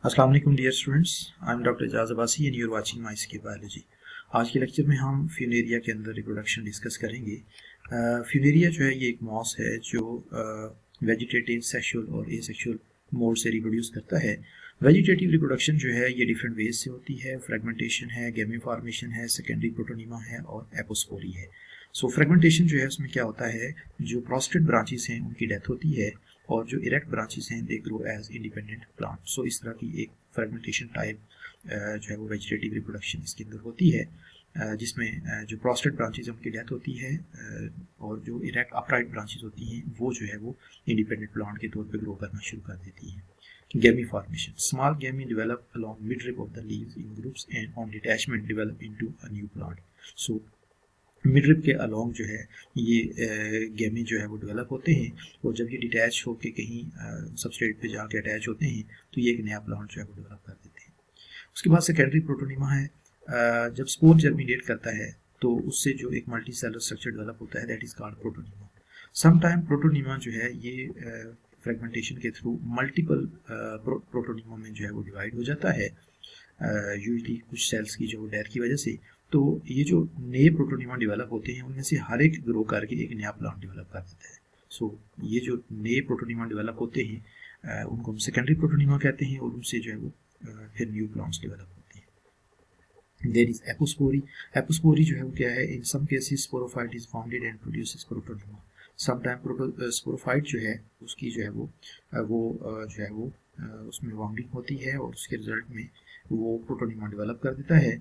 अस्सलाम वालेकुम dear students, I am doctor Ejaz Abbasi and you are watching my skip biology. आज के लेक्चर में हम फ्यूनेरिया के अंदर रिप्रोडक्शन डिस्कस करेंगे। फ्यूनेरिया जो है ये एक मॉस है जो वेजिटेटिव, सेक्सुअल और एसेक्सुअल मोड से रिप्रोड्यूस करता है। वेजिटेटिव रिप्रोडक्शन जो है ये डिफरेंट वेज से होती है। फ्रेगमेंटेशन है, गैमी फॉर्मेशन है, सेकेंडरी प्रोटोनिमा है और एपोस्पोरी है। सो फ्रेगमेंटेशन जो है उसमें क्या होता है, जो प्रोस्टेट ब्रांचेस हैं उनकी डेथ होती है और जो इरेक्ट ब्रांचेस हैं they grow as independent plant. So इस तरह की एक फ्रेगमेंटेशन टाइप जो है वो वेजिटेटिव रिप्रोडक्शन इसके अंदर होती है, जिसमें जो प्रोस्टेट ब्रांचेस हैं उनकी डेथ होती है और जो इरेक्ट अपराइट ब्रांचेस होती हैं वो जो है वो इंडिपेंडेंट प्लांट के तौर पे ग्रो करना शुरू कर देती हैं। Gammy formation. Small gammy develop along midrib of the leaves in groups and on detachment develop into a new plant. So midrib के अलोंग जो है ये गैमी जो है वो डेवलप होते हैं और जब ये डिटैच होकर कहीं सबस्ट्रेट पे जाके अटैच होते हैं तो ये एक नया प्लांट जो है वो डेवलप कर देते हैं। उसके बाद सेकेंडरी प्रोटोनिमा है। जब स्पोर जर्मिनेट करता है तो उससे जो एक मल्टी सेलर स्ट्रक्चर डेवलप होता है that is called protonema. Some time protonema जो है ये फ्रेगमेंटेशन के थ्रू मल्टीपल प्रोटोनिमा में जो है वो डिवाइड हो जाता है, यूजली कुछ सेल्स की जो डेथ की वजह से। तो ये जो नए प्रोटोनिमा डेवलप होते हैं उनमें से हर एक ग्रो करके एक नया प्लांट डेवलप कर देता है। सो ये जो नए प्रोटोनिमा डेवलप होते हैं उनको हम सेकेंडरी प्रोटोनिमा कहते हैं और उनसे जो है वो फिर न्यू प्लांट्स डेवलप होते हैं। There is apospory. एपोस्पोरी जो है वो क्या है, in some cases sporophyte is founded and produces protonema. Some time sporophyte जो है उसकी जो है वो जो है वो उसमें वाउंडिंग होती है और उसके रिजल्ट में वो प्रोटोनिमा डेवलप कर देता है।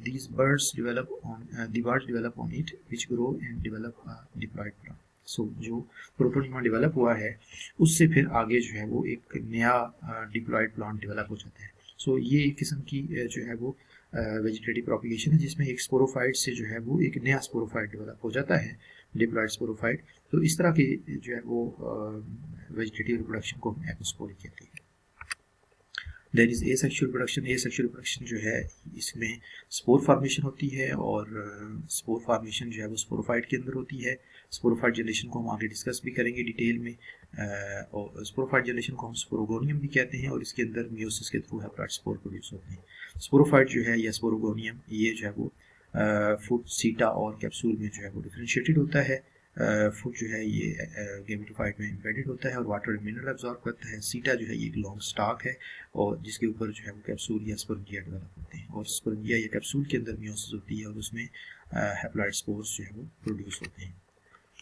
These birds develop on the birds develop on it, which grow and develop a diploid plant. So जो प्रोटोनिमा डेवलप हुआ है उससे फिर आगे जो है वो एक नया डिप्लॉयड प्लांट डेवलप हो जाता है। सो ये एक किस्म की जो है वो वेजिटेटिव प्रोपिगेशन है जिसमें एक स्पोरोफाइट से जो है वो एक नया स्पोरोफाइट डेवलप हो जाता है, डिप्लॉयड स्पोरोफाइट। तो इस तरह के जो है वो वेजिटेटिव रिप्रोडक्शन को हम एपोस्पोरी कहते हैं। There is asexual reproduction. Asexual reproduction जो है इसमें स्पोर फॉर्मेशन होती है और स्पोर फॉर्मेशन जो है वो स्पोरोफाइट के अंदर होती है। स्पोरोफाइट जनरेशन को हम आगे डिस्कस भी करेंगे डिटेल में। और स्पोरोफाइट जनरेशन को हम स्पोरोगोनियम भी कहते हैं और इसके अंदर मियोसिस के थ्रू हैप्लॉइड स्पोर प्रोड्यूस होते हैं। स्पोरोफाइट जो है या स्पोरोगोनियम ये जो है वो फुट, सीटा और कैप्सूल में जो है वो डिफरेंशिएटेड होता है। फुट जो है ये गेमेटोफाइट में एम्बेडेड होता है और वाटर मिनरल एब्जॉर्ब करता है। सीटा जो है ये एक लॉन्ग स्टॉक है और जिसके ऊपर जो है वो कैप्सूल या स्पोरेंजिया डेवलप होते हैं और स्पोरेंजिया या कैप्सूल के अंदर मियोसिस होती है और उसमें हैप्लॉइड स्पोर्स जो है वो प्रोड्यूस होते हैं।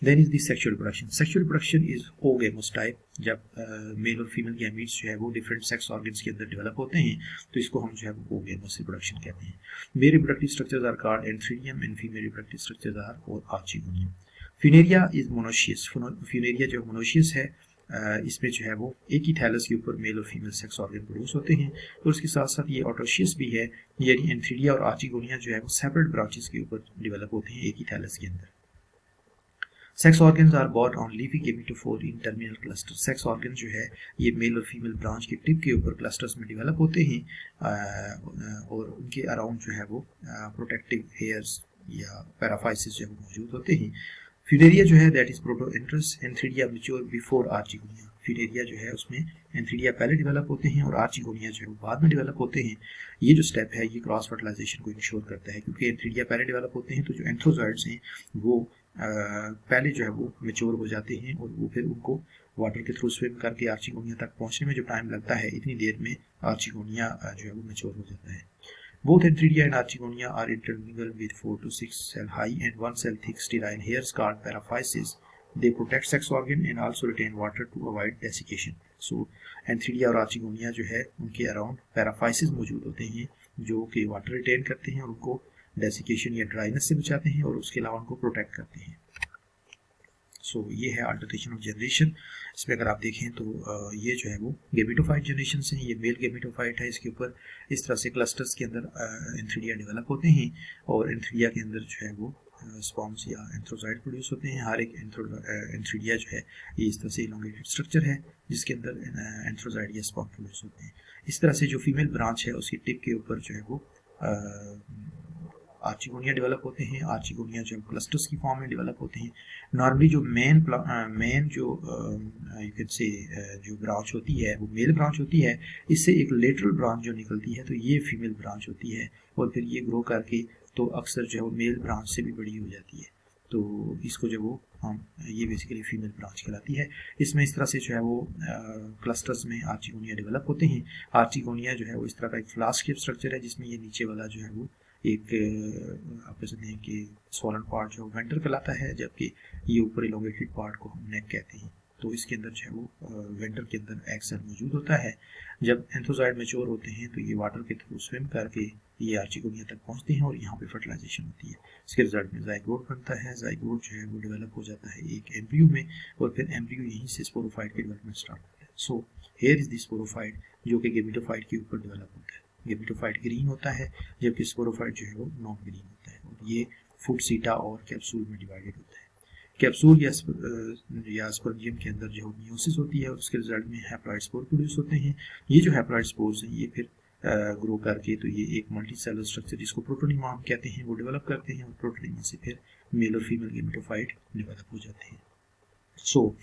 Then is the sexual reproduction. Sexual reproduction is oogamous type. जब मेल और फीमेल गैमीट्स जो है वो डिफरेंट सेक्स ऑर्गन्स के अंदर डेवलप होते हैं तो इसको हम जो है वो ओगेमोस रिप्रोडक्शन कहते हैं। Male reproductive structures are called antheridium and female reproductive structures are और archegonium. Funaria is monoecious. Funaria जो मोनोशियस है इसमें जो है वो एक ही थैलस के ऊपर मेल और फीमेल सेक्स ऑर्गन प्रोड्यूस होते हैं और उसके साथ साथ ये ऑटोशियस भी है, यानी एंथ्रीडिया और आर्चिगोनिया जो है वो सेपरेट ब्रांचेस के ऊपर डेवलप होते हैं एक ही थैलस के अंदर। Sex organs are borne on leafy gametophore in terminal cluster. Sex organ जो है ये मेल और फीमेल ब्रांच के टिप के ऊपर क्लस्टर्स में डेवलप होते हैं और उनके अराउंड जो है वो प्रोटेक्टिव हेयर्स या पैराफाइसिस जो है वो मौजूद होते हैं। फ्यूनेरिया जो है that is protandrous, antheridia mature before archegonia. Funaria जो है उसमें एंथ्रीडिया पहले डेवलप होते हैं और आर्चिगोनिया जो है वो बाद में डेवलप होते हैं। ये जो स्टेप है ये क्रॉस फर्टिलाइजेशन को इंश्योर करता है क्योंकि एंथ्रीडिया पहले डेवलप होते हैं तो जो एंथ्रोजॉइड्स हैं वो पहले जो है वो मैच्योर हो जाते हैं और वो फिर उनको वाटर के थ्रू स्विम करके आर्चिगोनिया तक पहुंचने में जो टाइम लगता है इतनी देर में आर्चिगोनिया जो है वो मैच्योर हो जाता है। Both Enthridia and Archigonia are intermingled with 4 to 6 cell high and 1 cell thick sterile hairs called paraphysis. They protect sex organ and also retain water to avoid desiccation. So Enthridia और Archigonia जो है उनके around paraphysis मौजूद होते हैं जो कि water retain करते हैं और उनको डेसिकेशन या ड्राइनेस से बचाते हैं और उसके अलावा उनको प्रोटेक्ट करते हैं। सो ये है अल्टरनेशन ऑफ जनरेशन। इसमें अगर आप देखें तो ये जो है वो गेमेटोफाइट जनरेशन से, ये मेल गेमेटोफाइट है, इसके ऊपर इस तरह से क्लस्टर्स के अंदर एंथ्रीडिया डेवलप होते हैं और एंथ्रीडिया के अंदर जो है वो स्पॉम्स या एंथ्रोजाइड प्रोड्यूस होते हैं। हर एक एंथ्रीडिया जो है ये इस तरह से इलोंगेटेड स्ट्रक्चर है जिसके अंदर एंथ्रोजाइड या स्पॉम प्रोड्यूस होते हैं। इस तरह से जो फीमेल ब्रांच है उसकी टिप के ऊपर जो है वो आर्चिगोनिया डेवलप होते हैं। आर्चिगोनिया जो क्लस्टर्स की फॉर्म में डेवलप होते हैं। नॉर्मली जो मेन जो यू कैन से जो ब्रांच होती है वो मेल ब्रांच होती है। इससे एक लेटरल ब्रांच जो निकलती है तो ये फीमेल ब्रांच होती है, और फिर ये ग्रो करके तो अक्सर जो है वो मेल ब्रांच से भी बड़ी हो जाती है। तो इसको जो वो हम ये बेसिकली फीमेल ब्रांच कहलाती है। इसमें इस तरह से जो है वो क्लस्टर्स में आर्चिगोनिया डेवलप होते हैं। आर्चिगोनिया जो है वो इस तरह का एक फ्लास्क शेप स्ट्रक्चर है, जिसमें ये नीचे वाला जो है वो एक आप कह सकते हैं कि स्वॉलन पार्ट जो वेंटर कहलाता है, जबकि ये ऊपर इलोंगेटेड पार्ट को हम नेक कहते हैं। तो इसके अंदर जो है वो वेंटर के अंदर एग सेल मौजूद होता है। जब एंथोजाइड मैच्योर होते हैं तो ये वाटर के थ्रू स्विम करके ये आर्चिगोनिया तक पहुंचते हैं और यहाँ पे फर्टिलाइजेशन होती है। इसके रिजल्ट में जाइगोट बनता है। जाइगोट जो है वो डेवलप हो जाता है एक एम्ब्रियो में, और फिर एम्ब्रियो यहीं से स्पोरोफाइट की डेवलपमेंट स्टार्ट होता है। So here is the sporophyte जो कि गेमेटोफाइट के ऊपर डेवलप होता है। गेमेटोफाइट ग्रीन होता है, जबकि स्पोरोफाइट जो है वो नॉन ग्रीन होता है, और ये फूड सीटा और कैप्सूल में डिवाइडेड होता है। कैप्सूल या स्पर्जियम के अंदर जो मियोसिस होती है, और उसके रिजल्ट में हैप्लॉइड स्पोर प्रोड्यूस होते हैं। ये जो हैप्लॉइड स्पोर्स हैं ये फिर ग्रो करके तो ये एक मल्टी सेलुलर स्ट्रक्चर जिसको प्रोटोनिमा हम कहते हैं वो डेवलप करते हैं, और प्रोटोनिमा से फिर मेल और फीमेल गेमेटोफाइट डेवलप हो जाते हैं। सो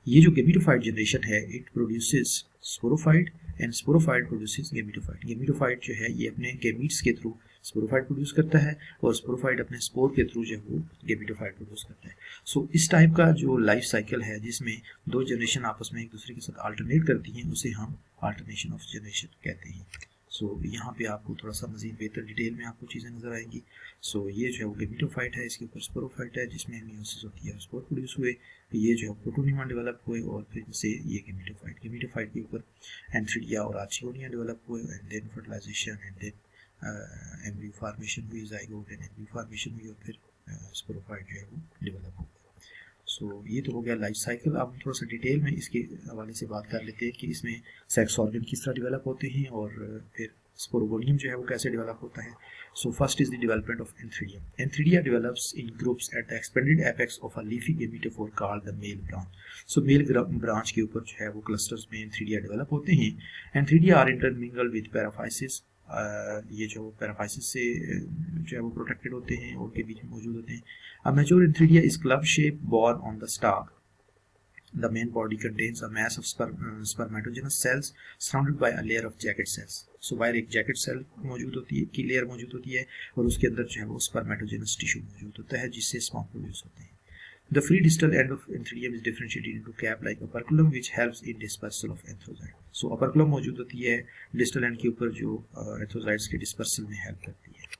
ये जो गेमेटोफाइट जनरेशन है it produces sporophyte and sporophyte produces gametophyte. Gametophyte जो है ये अपने गेमीट्स के थ्रू स्पोरोफाइट प्रोड्यूस करता है, और स्पोरोफाइट अपने स्पोर के थ्रू जो है वो गेमेटोफाइट प्रोड्यूस करता है। सो इस टाइप का जो लाइफ साइकिल है जिसमें दो जनरेशन आपस में एक दूसरे के साथ अल्टरनेट करती हैं उसे हम अल्टरनेशन ऑफ जनरेशन कहते हैं। सो यहाँ पे आपको थोड़ा सा मजीद बेहतर डिटेल में आपको चीज़ें नजर आएंगी। सो ये जो है वो गेमेटोफाइट है, इसके ऊपर स्पोरोफाइट है जिसमें मियोसिस होती है, स्पोर प्रोड्यूस हुए, ये जो है प्रोटोनिमा डेवलप हुए, और फिर से ये गेमेटोफाइट के ऊपर एंथ्रिडिया और आर्चिगोनिया डेवलप हुए, and then fertilization, and then embryo formation हुई, जाइगोट एंड एम्ब्रियो फॉर्मेशन हुई, और फिर स्पोरोफाइट जो है वो डेवलप हो गया। सो ये तो हो गया लाइफ साइकिल। अब थोड़ा सा डिटेल में इसके हवाले से बात कर लेते हैं कि इसमें सेक्स ऑर्गन किस तरह डेवलप होते हैं, और फिर स्पोरोगोनियम जो है वो कैसे डेवलप होता है। So first is the development of antheridia. Antheridia develops in groups at the expanded apex of a leafy gametophore called the male branch. So male branch के ऊपर जो है वो क्लस्टर्स में एंथ्रिडिया डेवलप होते हैं। एंथ्रिडिया आर इंटरमिंगल्ड विद पैराफाइसिस। ये जो पैराफाइसिस से जो है वो प्रोटेक्टेड होते हैं और के बीच में मौजूद होते हैं। A mature Enthridia is club shaped borne on the stalk. The main body contains a mass of spermatogenous cells surrounded by a layer of jacket cells. So बाहर एक jacket cell मौजूद होती है की लेयर मौजूद होती है, और उसके अंदर जो है वो spermatogenous tissue मौजूद होता है जिससे sperm प्रोड्यूस होते हैं। The free distal end of Enthridium is differentiated into cap-like operculum which helps in dispersal of anthocyte. So operculum मौजूद होती है distal end के ऊपर जो anthocytes के dispersal में help करती है।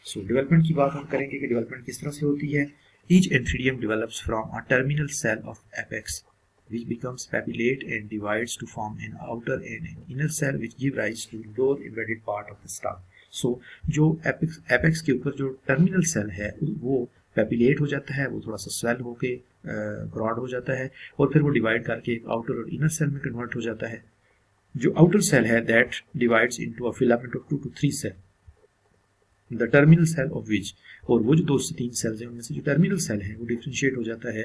So डेवलपमेंट की बात हम करेंगे कि डेवलपमेंट किस तरह से होती है। Each Enthridium develops from a terminal cell of apex which becomes papillate and divides to form an outer and an inner cell which give rise to door embedded part of the stalk. So जो apex के ऊपर जो terminal cell है वो पैपिलेट हो जाता है, वो थोड़ा सा स्वेल होके ब्रॉड हो जाता है, और फिर वो डिवाइड करके एक आउटर और इनर सेल में कन्वर्ट हो जाता है। जो आउटर सेल है that divides into a filament of 2 to 3 cell, the terminal cell of which, और वो जो 2 से 3 सेल्स हैं उनमें से जो टर्मिनल सेल है वो डिफरेंशिएट हो जाता है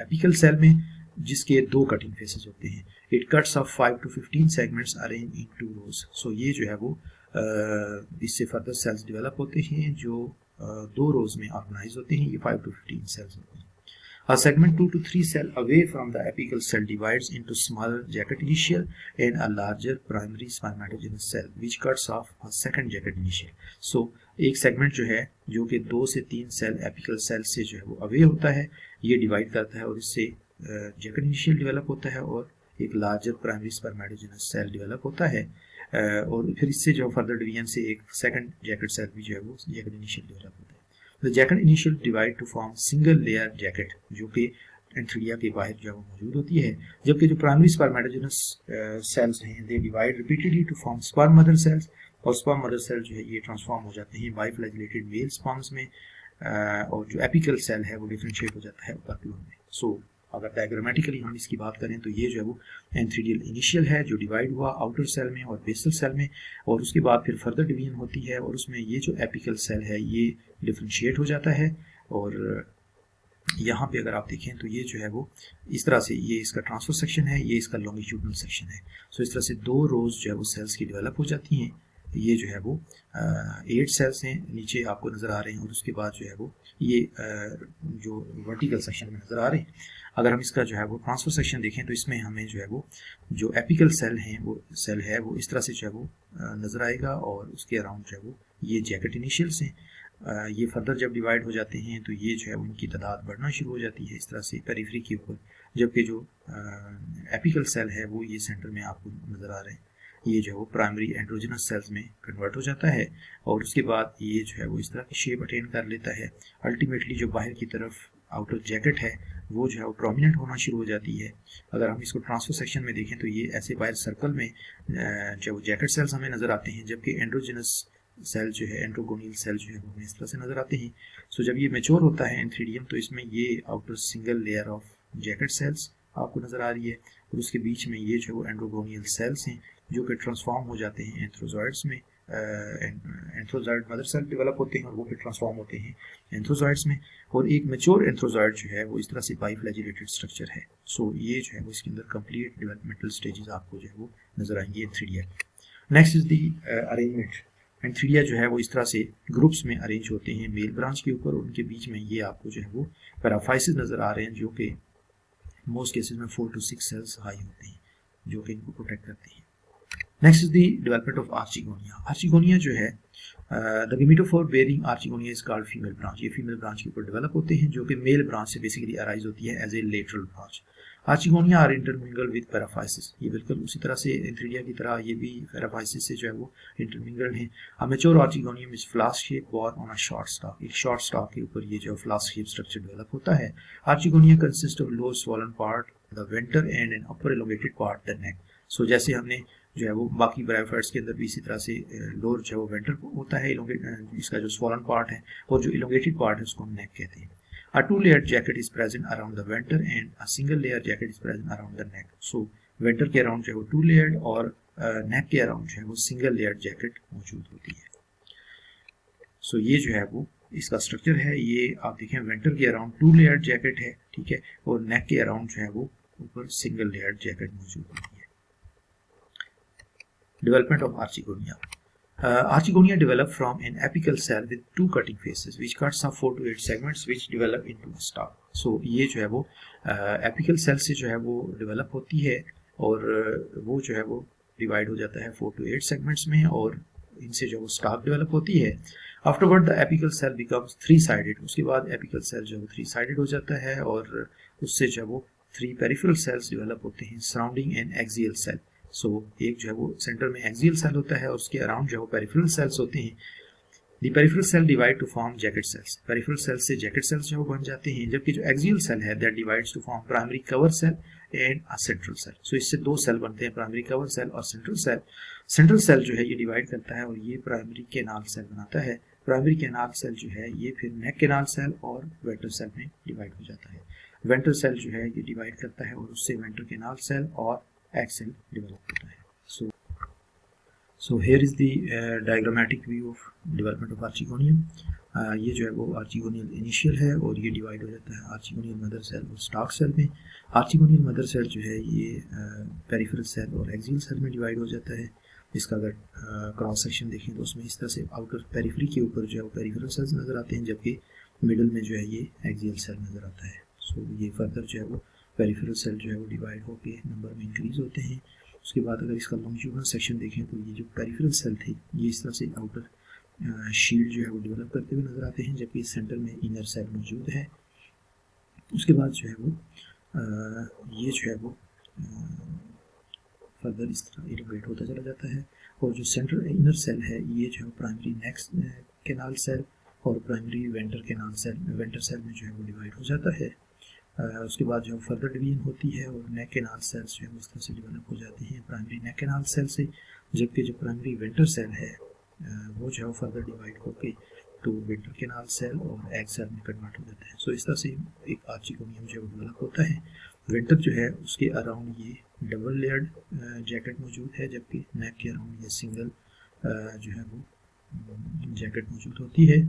एपिकल सेल में, जिसके 2 कटिंग फेसेस होते हैं। It cuts of 5 to 15 segments arrange in 2 रोज। सो ये जो है वो इससे फर्दर सेल्स डेवलप होते हैं जो 2 रोज में ऑर्गेनाइज होते हैं। ये 5 to 15 सेल्स होते हैं। A segment 2 to 3 cell away from the apical cell divides into smaller jacket initial and a larger primary spermatogenous cell which cuts off a second jacket initial. So एक segment जो है जो कि 2 से 3 cell apical cell से जो है वो अवे होता है, ये डिवाइड करता है और इससे जैकेट इनिशियल डेवलप होता है और एक लार्जर प्राइमरी स्पर्मेटोजेनस सेल डेवलप होता है, और फिर इससे जो फर्दर डिवीजन से एक सेकंड जैकेट सेल भी जो है वो जैकेट इनिशियल डेवलप होता है। The jacket initial divide to form single layer jacket जो कि एंथ्रिडिया के बाहर जो है वो मौजूद होती है, जबकि जो प्राइमरी स्पर्मेटोजेनस सेल्स हैं they divide repeatedly to form sperm mother cells, और स्पर्म मदर सेल जो है ये ट्रांसफॉर्म हो जाते हैं बाइफ्लैजिलेटेड मेल स्पर्म्स में, और जो एपिकल सेल है वो डिफरेंशिएट हो जाता है ओपर्कुलम में। सो अगर डायग्रामेटिकली हम इसकी बात करें तो ये जो है वो एंथ्रिडियल इनिशियल है जो डिवाइड हुआ आउटर सेल में और बेसल सेल में, और उसके बाद फिर फर्दर डिवीजन होती है और उसमें ये जो एपिकल सेल है ये डिफरेंशिएट हो जाता है, और यहाँ पे अगर आप देखें तो ये जो है वो इस तरह से ये इसका ट्रांसफर सेक्शन है, ये इसका लॉन्गिट्यूडनल सेक्शन है। सो इस तरह से 2 रोज जो है वो सेल्स की डेवलप हो जाती हैं ये जो है वो 8 सेल्स हैं नीचे आपको नज़र आ रहे हैं, और उसके बाद जो है वो ये जो वर्टिकल सेक्शन में नज़र आ रहे हैं। अगर हम इसका जो है वो ट्रांसफर सेक्शन देखें तो इसमें हमें जो है वो जो एपिकल सेल हैं वो सेल है वो इस तरह से जो है वो नज़र आएगा, और उसके अराउंड जो है वो ये जैकेट इनिशियल्स हैं। ये फर्दर जब डिवाइड हो जाते हैं तो ये जो है उनकी तादाद बढ़ना शुरू हो जाती है इस तरह से पेरिफेरी के ऊपर, जबकि जो एपिकल सेल है वो ये सेंटर में आपको नज़र आ रहे हैं। ये जो है वो प्राइमरी एंड्रोजिनस सेल्स में कन्वर्ट हो जाता है, और उसके बाद ये जो है वो इस तरह की शेप अटेन कर लेता है। अल्टीमेटली जो बाहर की तरफ आउटर जैकेट है वो जो है वो प्रोमिनेंट होना शुरू हो जाती है। अगर हम इसको ट्रांसफर सेक्शन में देखें तो ये ऐसे बाहर सर्कल में जो जैकेट सेल्स हमें नज़र आते हैं, जबकि एंड्रोजिनस सेल जो है एंड्रोगोनियल सेल जो है वो हमें इस तरह से नज़र आते हैं। सो जब ये मेच्योर होता है एंथ्रीडियम तो इसमें ये outer single layer of jacket cells आपको नज़र आ रही है, और उसके बीच में ये जो है वो एंड्रोगोनियल सेल्स हैं जो कि ट्रांसफॉर्म हो जाते हैं एंथ्रोजॉइड्स में। एंथ्रोजॉइड मदर सेल डेवलप होते हैं और वो फिर ट्रांसफॉर्म होते हैं एंथ्रोजॉइड्स में, और एक मैच्योर एंथ्रोजॉइड जो है वो इस तरह से बाइफ्लैजिलेटेड स्ट्रक्चर है। सो ये जो है वो इसके अंदर कंप्लीट डेवलपमेंटल स्टेजेस आपको जो है वो नज़र आएंगे antheridia. Next is the arrangement. Antheridia जो है वो इस तरह से ग्रुप्स में अरेंज होते हैं मेल ब्रांच के ऊपर, उनके बीच में ये आपको जो है वो पैराफाइसिस नज़र आ रहे हैं, जो कि मोस्ट केसेस में 4 to 6 सेल्स हाई होते हैं जो कि इनको प्रोटेक्ट करते हैं। Next is the development of archegonia. Archegonia जो है the gametophore bearing archegonia is called female branch. ये फीमेल ब्रांच के ऊपर डेवलप होते हैं जो कि मेल ब्रांच से बेसिकली अराइज होती है as a lateral branch. Archegonia are intermingle with paraphyses. ये बिल्कुल उसी तरह से एंथ्रीडिया की तरह ये भी पैराफाइसिस से जो है वो इंटरमिंगल्ड है। A mature archegonium is flask shape born on a short stalk. एक शॉर्ट स्टॉक के ऊपर ये जो फ्लास्क शेप स्ट्रक्चर डेवलप होता है। Archegonia consist of low swollen part the venter and an upper elongated part the neck. So जैसे हमने जो है वो बाकी ब्रायोफाइट्स के अंदर भी इसी तरह से लोअर जो है वो वेंटर होता है, इसका जो स्वॉलन पार्ट है, और जो इलोंगेटेड पार्ट है उसको हम नेक कहते हैं। A two-layered jacket is present around the venter and a single-layer jacket is present around the neck. So venter के अराउंड जो है वो two-layered और neck के अराउंड जो है वो single-layered jacket मौजूद होती है। So ये जो है वो इसका स्ट्रक्चर है। ये आप देखें वेंटर के अराउंड two-layered jacket है, ठीक है, और neck के अराउंड जो है वो ऊपर single-layered jacket मौजूद होती है। Development of Archigonia. Archigonia develop from an apical cell with two cutting faces which cuts up 4 to 8 segments which develop into a stalk. So ये जो है वो apical cell से जो है वो develop होती है, और वो जो है वो divide हो जाता है 4 to 8 segments में, और इनसे जो वो stalk develop होती है। Afterward the apical cell becomes 3-sided. उसके बाद apical cell जो है वो 3-sided हो जाता है, और उससे जो है वो 3 peripheral cells develop होते हैं surrounding an axial cell. सो एक जो है वो सेंटर में एक्सियल सेल होता है और उसके अराउंड जो है वो पेरिफेरल सेल्स होते हैं। The peripheral cell divide to form jacket cells. Peripheral cell से जैकेट सेल्स जो है वो बन जाते हैं, जबकि जो एक्सियल सेल है that divides to form primary cover cell and a central cell. So इससे दो सेल बनते हैं, प्राइमरी कवर सेल और सेंट्रल सेल। सेंट्रल सेल जो है ये डिवाइड करता है और ये प्राइमरी केनाल सेल बनाता है। प्राइमरी केनाल सेल जो है ये फिर नेक केनाल सेल और वेंटर सेल में डिवाइड हो जाता है। वेंटर सेल जो है ये डिवाइड करता है और उससे वेंटर केनाल सेल और एग सेल डेवलप होता है। So here is the diagrammatic view of development of archegonium. ये जो है वो आर्चिगोनियल इनिशियल है और ये डिवाइड हो जाता है आर्चिगोनियल मदर सेल और स्टॉक सेल में। आर्चिगोनियल मदर सेल जो है ये पेरिफेरल सेल और एक्सियल सेल में डिवाइड हो जाता है। इसका अगर क्रॉस सेक्शन देखें तो उसमें इस तरह से आउटर पेरिफेरी के ऊपर जो है वो पेरिफेरल सेल्स नज़र आते हैं, जबकि मिडल में जो है ये एक्सियल सेल नज़र आता है। सो ये फर्दर जो है वो पेरिफेरल सेल जो है वो डिवाइड होकर नंबर में इंक्रीज होते हैं। उसके बाद अगर इसका लॉन्जिट्यूडनल सेक्शन देखें तो ये जो पेरिफेरल सेल थे ये इस तरह से आउटर शील्ड जो है वो डेवलप करते हुए नज़र आते हैं, जबकि सेंटर में इनर सेल मौजूद है। उसके बाद जो है वो ये जो है वो फर्दर इस तरह इलोबरेट होता चला जाता है, और जो सेंट्रल इनर सेल है ये जो है प्राइमरी नेक्स्ट केनाल सेल और प्राइमरी वेंटर सेल में जो है वो डिवाइड हो जाता है। उसके बाद जो फर्दर डिवीजन होती है और नेक केनाल सेल्स जो है उस तरह से डेवलप हो जाती हैं प्राइमरी नेक केनाल सेल से, जबकि जो प्राइमरी वेंटर सेल है वो जो है फर्दर डिवाइड होकर तो वेंटर केनाल सेल और एग सेल में कन्वर्ट हो जाता है। सो इस तरह से एक आर्चिगोनियम जो है डेवलप होता है। वेंटर जो है उसके अराउंड ये डबल लेयर्ड जैकेट मौजूद है, जबकि नेक के अराउंड ये सिंगल जो है वो जैकेट मौजूद होती है,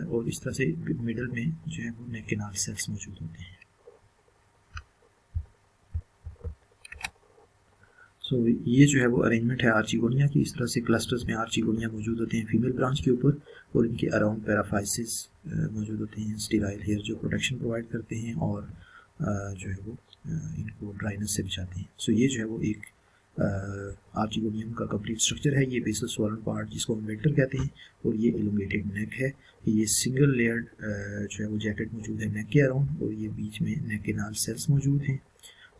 और इस तरह से मिडल में जो है वो नेक केनाल सेल्स मौजूद होते हैं। सो ये जो है वो अरेंजमेंट है आर्चिगोनिया की। इस तरह से क्लस्टर्स में आर्चिगोनिया मौजूद होते हैं फीमेल ब्रांच के ऊपर, और इनके अराउंड पैराफाइसिस मौजूद होते हैं, स्टेराइल हेयर जो प्रोटेक्शन प्रोवाइड करते हैं और जो है वो इनको ड्राइनेस से बचाते हैं। सो ये जो है वो एक आर्चिगोनियम का कंप्लीट स्ट्रक्चर है। ये बेसल स्वॉलन पार्ट जिसको हम वेंटर कहते हैं, और ये एलोंगेटेड नेक है। ये सिंगल लेयर्ड जो है वो जैकेट मौजूद है नेक के अराउंड, और ये बीच में नेक के नाल सेल्स मौजूद हैं।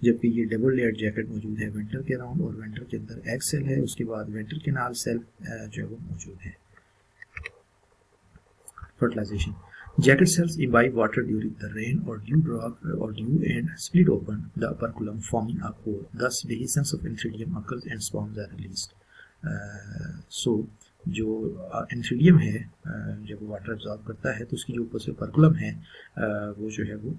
जबकि ये डबल लेयर जैकेट मौजूद है वेंटर के अराउंड, और वेंटर के अंदर एग सेल है, उसके बाद वेंटर के नाल सेल जो है वो मौजूद है। Fertilization, jacket cells imbibe water during the rain or dew drop or dew and split open the operculum forming a pore. Thus dehiscence of Anthridium occurs and spawns are released. So जो antheridium है जब वो water absorb करता है तो उसकी जो ऊपर से ओपर्कुलम है वो जो है वो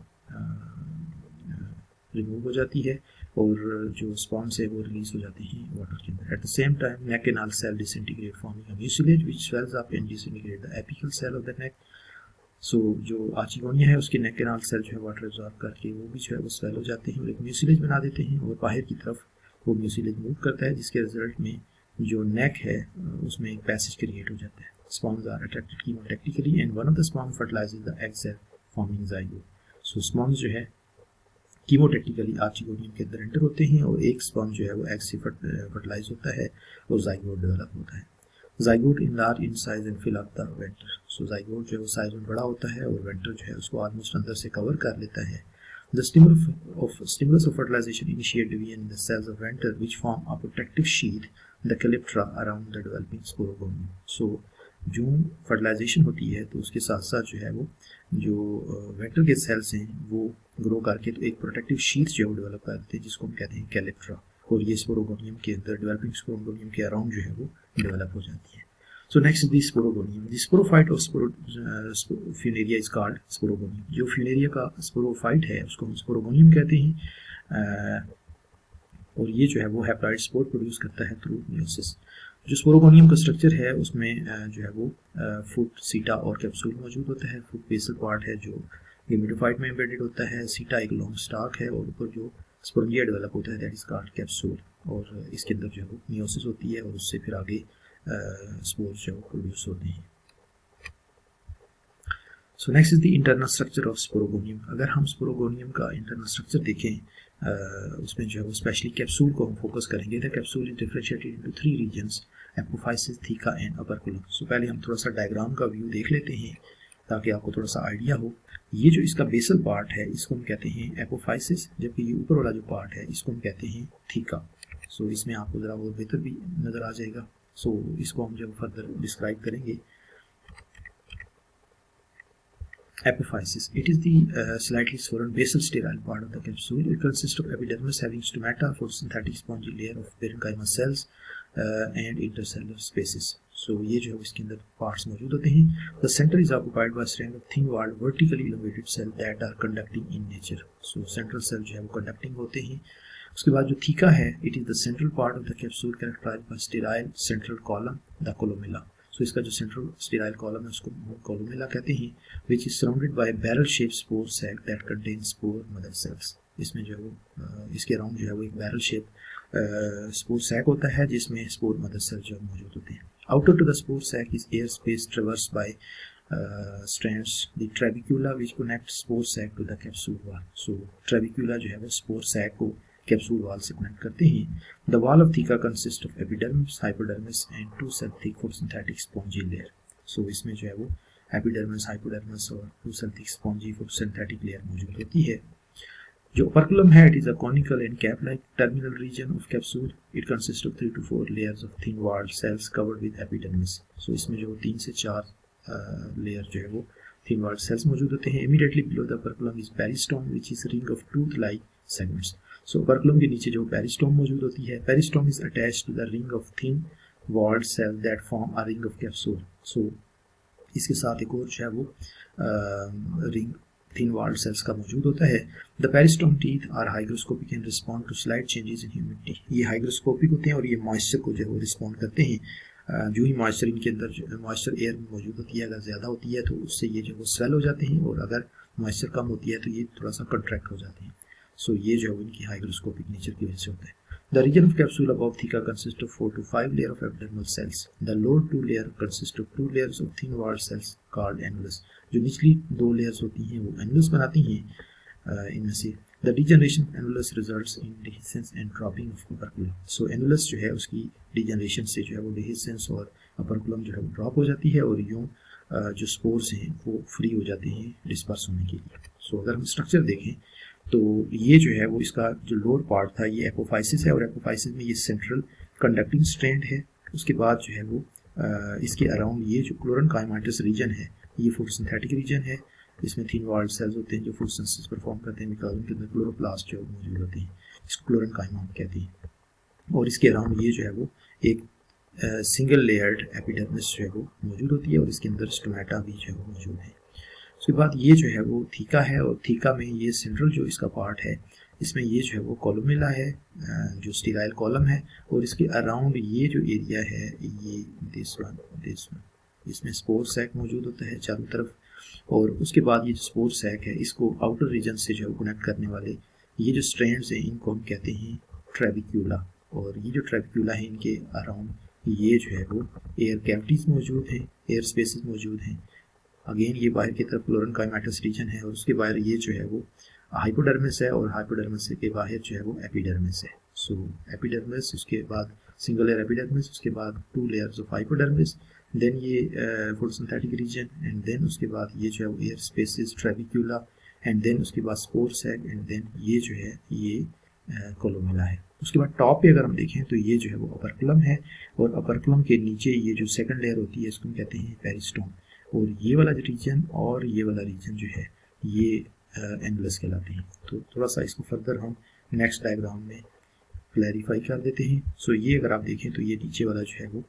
रिमूव हो जाती है, और जो स्पॉन्स है वो रिलीज हो जाती हैं वाटर के अंदर। At the same time neck canal cell disintegrate forming a mucilage which swells up and disintegrate the apical cell of the neck. So जो आर्चिगोनिया है उसके नेक केनाल सेल जो है वाटर एब्जॉर्ब करके वो भी जो है वो स्वेल हो जाते हैं और एक म्यूसिलेज बना देते हैं, और बाहर की तरफ वो म्यूसिलेज मूव करता है, जिसके रिजल्ट में जो नेक है उसमें एक पैसेज क्रिएट हो जाता है। Sperms are attracted chemotactically and one of the sperm fertilises the egg cell forming zygote. So sperms जो है कीमोटैक्टिकली आर्चिगोनियम के अंदर एंटर होते हैं, और एक स्पॉन जो है वो एग से फर्टिलाइज होता है और ज़ाइगोट डेवलप होता है। Zygote enlarge in size and fill up the venter. So zygote जो है वो साइज में बड़ा होता है और वेंटर जो है उसको ऑलमोस्ट अंदर से कवर कर लेता है। The stimulus of fertilization initiate in the cells of venter which form a protective sheath, the calyptra, around the developing sporogonium. So जो फर्टिलाइजेशन होती है तो उसके साथ साथ जो है वो जो वेंटर के सेल्स हैं वो ग्रो करके तो एक प्रोटेक्टिव शीथ जो है वो डेवलप करते हैं, जिसको हम कहते हैं कैलिप्ट्रा, और ये स्पोरोगोनियम के अंदर डेवलपिंग स्पोरोगोनियम के अराउंड जो है वो डेवलप हो जाती है। So next the sporogonium, the sporophyte of Funaria is called sporogonium. जो फ्यूनेरिया का स्पोरोफाइट है उसको हम स्पोरोगोनियम कहते हैं, और ये जो है वो हैप्लॉइड स्पोर प्रोड्यूस करता है थ्रू मियोसिस। जो स्पोरोगोनियम का स्ट्रक्चर है उसमें जो है वो फुट, सीटा और कैप्सूल मौजूद होता है। फुट बेसल पार्ट है जो गेमेटोफाइट में एम्बेडेड होता है, सीटा एक लॉन्ग स्टाक है, और ऊपर जो स्पोरेंजिया डेवलप होता है दैट इज कॉल्ड कैप्सूल, और इसके अंदर जो है वो मियोसिस होती है और उससे फिर आगे स्पोर्स जो प्रोड्यूस होते हैं। So next is the internal structure of sporogonium. अगर हम स्पोरोगोनियम का इंटरनल स्ट्रक्चर देखें उसमें जो है वो स्पेशली कैप्सूल को हम फोकस करेंगे। The capsule is differentiated into 3 regions, apophysis, theca and operculum. So पहले हम थोड़ा सा डायग्राम का व्यू देख लेते हैं ताकि आपको थोड़ा सा आइडिया हो। ये जो इसका बेसल पार्ट है इसको हम कहते हैं एपोफाइसिस, जबकि ये ऊपर वाला जो पार्ट है इसको हम कहते हैं थीका। सो इसमें आपको ज़रा वो बेहतर भी नज़र आ जाएगा। सो इसको हम जब फर्दर डिस्क्राइब करेंगे। Apophysis. It is the slightly swollen basal sterile part of the capsule. It consists of epidermis having stomata, photosynthetic spongy layer of parenchyma cells and intercellular spaces. So ये जो है इसके अंदर parts मौजूद होते हैं. The center is occupied by a strand of thin-walled vertically elongated cells that are conducting in nature. So central cell जो है वो conducting होते हैं. उसके बाद जो थीका है, it is the central part of the capsule characterized by sterile central column, the columella. So इसका जो सेंट्रल स्टेराइल कॉलम है उसको कोलुमेला कहते हैं, which is surrounded by a barrel-shaped spore sac that contains spore mother cells. इसमें जो है वो इसके अराउंड जो है वो एक बैरल शेप स्पोर सैक होता है जिसमें स्पोर मदर सेल जो मौजूद होते हैं। Outer to the spore sac is air space traversed by strands, the trabecula which connect spore sac to the capsule wall. So trabecula जो है वो स्पोर सैक को कैप्सूल वॉल से कनेक्ट करते हैं। The wall of theca consist of epidermis, hypodermis and 2 cell thick photosynthetic spongy layer. So इसमें जो है वो एपिडर्मिस, हाइपोडर्मिस और 2 cell thick spongy photosynthetic layer मौजूद होती है। जो ओपर्कुलम है, it is a conical and cap like terminal region of capsule. It consist of 3 to 4 layers of thin walled sales covered with epidermis. So इसमें जो 3 से 4 layer जो है वो थिन वॉल्ड सेल्स मौजूद होते हैं। Immediately below the operculum is peristome which is ring of tooth like segments. So operculum के नीचे जो पेरिस्टोम मौजूद होती है, peristome is attached to the ring of thin walled cell that form a ring of capsule. So इसके साथ एक और जो है वो रिंग थिन वॉल्ड सेल्स का मौजूद होता है। The peristome teeth are hygroscopic and respond to slight changes in humidity. ये हाइग्रोस्कोपिक होते हैं और ये मॉइस्चर को जो है वो रिस्पॉन्ड करते हैं। जो ही मॉइस्चर इनके अंदर मॉइस्चर एयर में मौजूद होती है, अगर ज़्यादा होती है तो उससे ये जो वो स्वेल हो जाते हैं, और अगर मॉइस्चर कम होती है तो ये थोड़ा सा कंट्रैक्ट हो जाते हैं। सो ये जो है इनकी हाइग्रोस्कोपिक नेचर की वजह से होता है। The region of capsule above theca consists of 4 to 5 layers of epidermal cells. The lower 2 layer consists of 2 layers of thin walled cells called annulus. जो निचली 2 layers होती हैं वो annulus बनाती हैं इनमें से. The degeneration of annulus results in dehiscence and dropping of operculum. So annulus जो है उसकी degeneration से जो है वो dehiscence और operculum जो है वो drop हो जाती है और यूँ जो स्पोर्स हैं वो फ्री हो जाते हैं डिस्पर्स होने के लिए. सो अगर हम स्ट्रक्चर देखें तो ये जो है वो इसका जो लोअर पार्ट था ये एपोफाइसिस है और एपोफाइसिस में ये सेंट्रल कंडक्टिंग स्ट्रैंड है. उसके बाद जो है वो इसके अराउंड ये जो क्लोरेनकाइमाटिस रीजन है ये फोटोसिंथेटिक रीजन है. इसमें थिन वॉल्ड सेल्स होते हैं जो फोटोसिंथेसिस परफॉर्म करते हैं. मिकाज़ोम के अंदर क्लोरोप्लास्ट जो मौजूद होते हैं इसको क्लोरेनकाइमा कहते हैं. और इसके अराउंड ये जो है वो एक सिंगल लेयर्ड एपिडर्मिस जो है वो मौजूद होती है और इसके अंदर स्टोमेटा भी जो है वो मौजूद है. उसके बाद ये जो है वो थीका है और थीका में ये सेंट्रल जो इसका पार्ट है इसमें ये जो है वो कोलुमेला है जो स्टेराइल कॉलम है और इसके अराउंड ये जो एरिया है ये दिस वन इसमें स्पोर सैक मौजूद होता है चारों तरफ. और उसके बाद ये जो स्पोर सैक है इसको आउटर रीजन से जो है कनेक्ट करने वाले ये जो स्ट्रैंड्स हैं इनको हम कहते हैं ट्रेबिक्यूला. और ये जो ट्रेबिक्यूला है इनके अराउंड ये जो है वो एयर कैविटीज मौजूद हैं, एयर स्पेसेस मौजूद हैं. अगेन ये बाहर की तरफ क्लोरेनकाइमाटिस रीजन है और उसके बाहर ये जो है वो हाइपोडर्मिस है और हाइपोडर्मिस के बाहर जो है वो एपिडर्मिस है. सो एपिडर्मिस उसके बाद सिंगल लेयर एपिडर्मिस उसके बाद 2 लेयर्स ऑफ हाइपोडर्मिस देन ये फोटोसिंथेटिक रीजन एंड देन उसके बाद ये जो है वो एयर स्पेसेस ट्रेबिक्यूला एंड देन उसके बाद स्पोर सैक एंड देन ये जो है ये कोलुमेला है. उसके बाद टॉप पे अगर हम देखें तो ये जो है वो अपर्कुलम है और अपर्कुलम के नीचे ये जो सेकंड लेयर होती है इसको हम कहते हैं पेरिस्टोम. और ये वाला जो रीजन और ये वाला रीजन जो है ये एनुलस कहलाते हैं. तो थोड़ा सा इसको फर्दर हम नेक्स्ट डायग्राम में क्लैरिफाई कर देते हैं. सो ये अगर आप देखें तो ये नीचे वाला जो है वो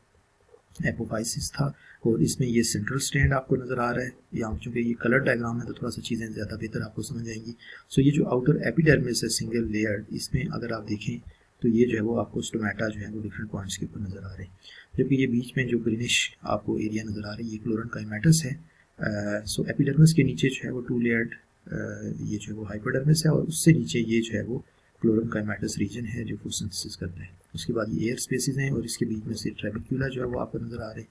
एपोफाइसिस था और इसमें ये सेंट्रल स्ट्रैंड आपको नज़र आ रहा है. यहाँ चूँकि ये कलर डायग्राम है तो थोड़ा सा चीज़ें ज़्यादा बेहतर आपको समझ आएंगी. सो ये जो आउटर एपिडर्मिस है सिंगल लेयर इसमें अगर आप देखें तो ये जो है वो आपको स्टोमेटा जो है वो डिफरेंट पॉइंट्स के ऊपर नज़र आ रहे हैं. जबकि ये बीच में जो ग्रीनिश आपको एरिया नज़र आ रही है ये क्लोरेनकाइमाटिस है. सो एपिडर्मिस के नीचे जो है वो 2 लेयर्ड ये जो है वो हाइपोडर्मिस है और उससे नीचे ये जो है वो क्लोरेनकाइमाटिस रीजन है जो फोटोसिंथेसिस करता है. उसके बाद ये एयर स्पेसेस हैं और इसके बीच में से ट्रेबिक्यूला जो है वो आपको नज़र आ रहे हैं.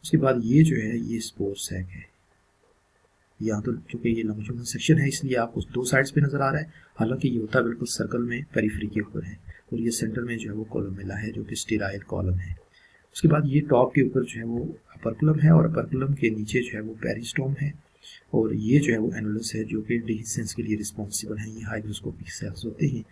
उसके बाद ये जो है ये स्पोर सैक है. यहाँ तो चूँकि ये लॉन्जिट्यूडिनल सेक्शन है इसलिए आपको 2 साइड्स पे नज़र आ रहा है. हालांकि ये होता बिल्कुल सर्कल में पेरिफेरी के ऊपर है और ये सेंटर में जो है वो कोलुमेला है जो कि स्टेराइल कॉलम है. उसके बाद ये टॉप के ऊपर जो है वो अपर्कुलम है और अपर्कुलम के नीचे जो है वो पेरिस्टोम है और ये जो है वो एनुलस है जो कि डिहिसेंस के लिए रिस्पॉन्सिबल है. ये हाइग्रोस्कोपिक सेल्स होते हैं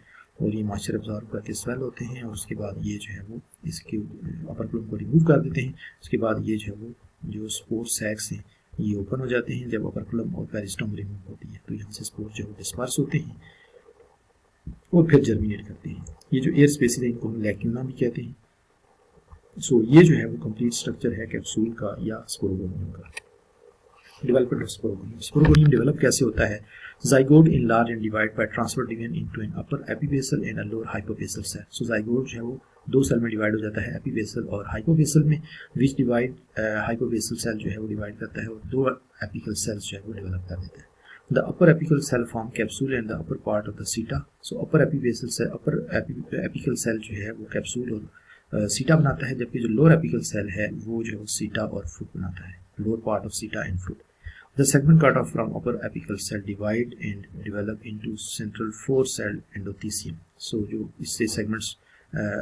और ये मॉइस्चर अब्जॉर्ब करके स्वेल होते हैं और उसके बाद ये जो है वो इसके अपर्कुलम को रिमूव कर देते हैं. उसके बाद ये जो है वो जो स्पोर सैक्स हैं ये ओपन हो जाते हैं जब अपर्कुलम और पेरिस्टोम रिमूव होती है तो यहाँ से स्पोर जो है डिस्पर्स होते हैं और फिर जर्मिनेट करते हैं. ये जो एयर स्पेसेस है इनको हम लैक्यूना भी कहते हैं. सो ये जो है वो कंप्लीट स्ट्रक्चर है कैप्सूल का या स्पोरोगोनियम का. Development of sporogonium. Sporogonium develop कैसे होता है? Zygote in large and divide by transfer division into an upper epibasal and a lower hypobasal cell. So zygote जो है वो 2 सेल में डिवाइड हो जाता है एपिबेसल और हाइपोबेसल में विच डिवाइड हाइपोबेसल सेल जो है वो डिवाइड करता है और 2 एपिकल सेल्स जो है वो डेवलप कर देता है. The upper apical cell form capsule and the upper part of the seta. So upper apibasal cell, upper apical cell जो है वो कैप्सूल और सीटा बनाता है जबकि जो लोअर एपिकल सेल है वो जो है सीटा और फ्रूट बनाता है. लोअर पार्ट ऑफ सीटा and fruit. The segment cut off from upper apical cell divide and develop into central 4 cell endothelium. So जो इससे segments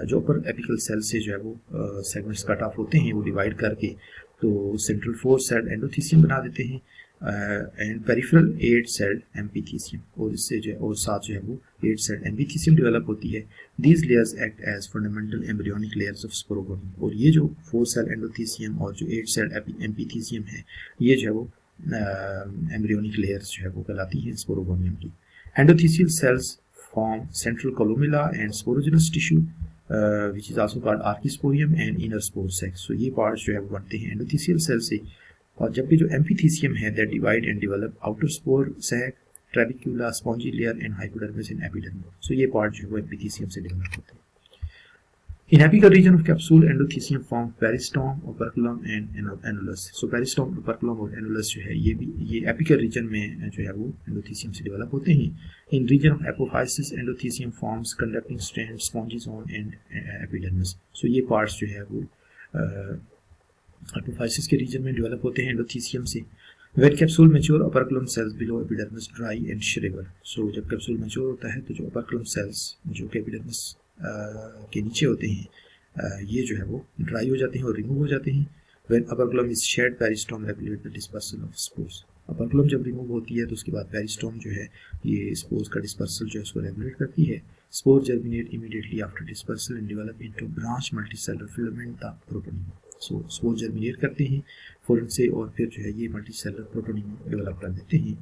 जो upper apical cell से जो है वो segments cut off होते हैं वो divide करके तो central 4 cell endothelium बना देते हैं एंड पेरिफेरल 8 सेल एम्पीथीसियम और इससे जो है और साथ जो है वो 8 सेल एम्पीथीसियम डेवलप होती है. These layers act as fundamental embryonic layers of sporogonium. और ये जो 4 सेल एंडोथीसियम और जो 8 सेल एम्पीथीसियम है ये जो है वो एम्ब्रियोनिक लेयर्स जो है वो कहलाती हैं स्पोरोगोनियम की. Endothecial cells form central columella and sporogenous tissue which is also called archesporium and inner spore sac. So ये पार्ट्स जो है वो बनते हैं एंडोथीसियल सेल से. और जबकि जो एम्फीथीसियम है that divide and develop outer spore sac trabecula spongy layer and hypodermis in epidermis. So ये पार्ट जो है वो एम्फीथीसियम से डेवलप होते हैं. In apical region of capsule, endothecium form peristome, operculum and annulus. So peristome, operculum और annulus जो है ये एपिकल रीजन में जो है वो एंडोथीसियम से डेवलप होते हैं। In region of apophysis endothecium forms conducting strand, spongy zone and epidermis. So ये पार्ट्स जो है वो एपोफाइसिस के रीजन में डेवलप होते हैं एंडोथीसियम से। When capsule mature, operculum cells below epidermis dry and shrivel। So जब कैप्सूल मैच्योर होता है तो जो operculum cells जो कि एपिडर्मिस के नीचे होते हैं ये जो है वो ड्राई हो जाते हैं और रिमूव हो जाते हैं। When operculum is shed, peristom regulate the dispersal of spores। operculum जब रिमूव होती है तो उसके बाद पेरिस्टोम जो है ये स्पोर्स का डिस्पर्सल जो है उसको रेगुलेट करती है। Spore germinate immediately after dispersal and develop into branch multicellular filament the protonium. So spore germinate करते हैं फॉरन से और फिर जो है ये मल्टीसेलुलर प्रोटोनियम डेवलप कर देते हैं।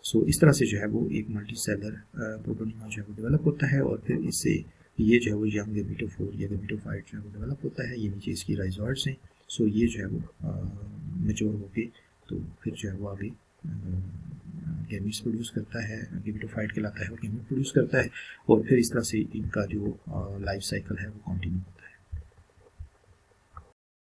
सो इस तरह से जो है वो एक मल्टीसेलुलर प्रोटोनियम जो है वो डेवलप होता है और फिर इससे ये जो है वो यंग गैमेटोफोर या गैमेटोफाइट जो है वो डेवलप होता है। ये नीचे इसकी राइजॉइड्स हैं। सो ये जो है वो मैच्योर होके तो फिर जो है वो आगे गैमीट्स प्रोड्यूस करता है, गैमेटोफाइट कहलाता है और गैमीट प्रोड्यूस करता है और फिर इस तरह से इनका जो लाइफ साइकिल है वो कंटिन्यू होता है।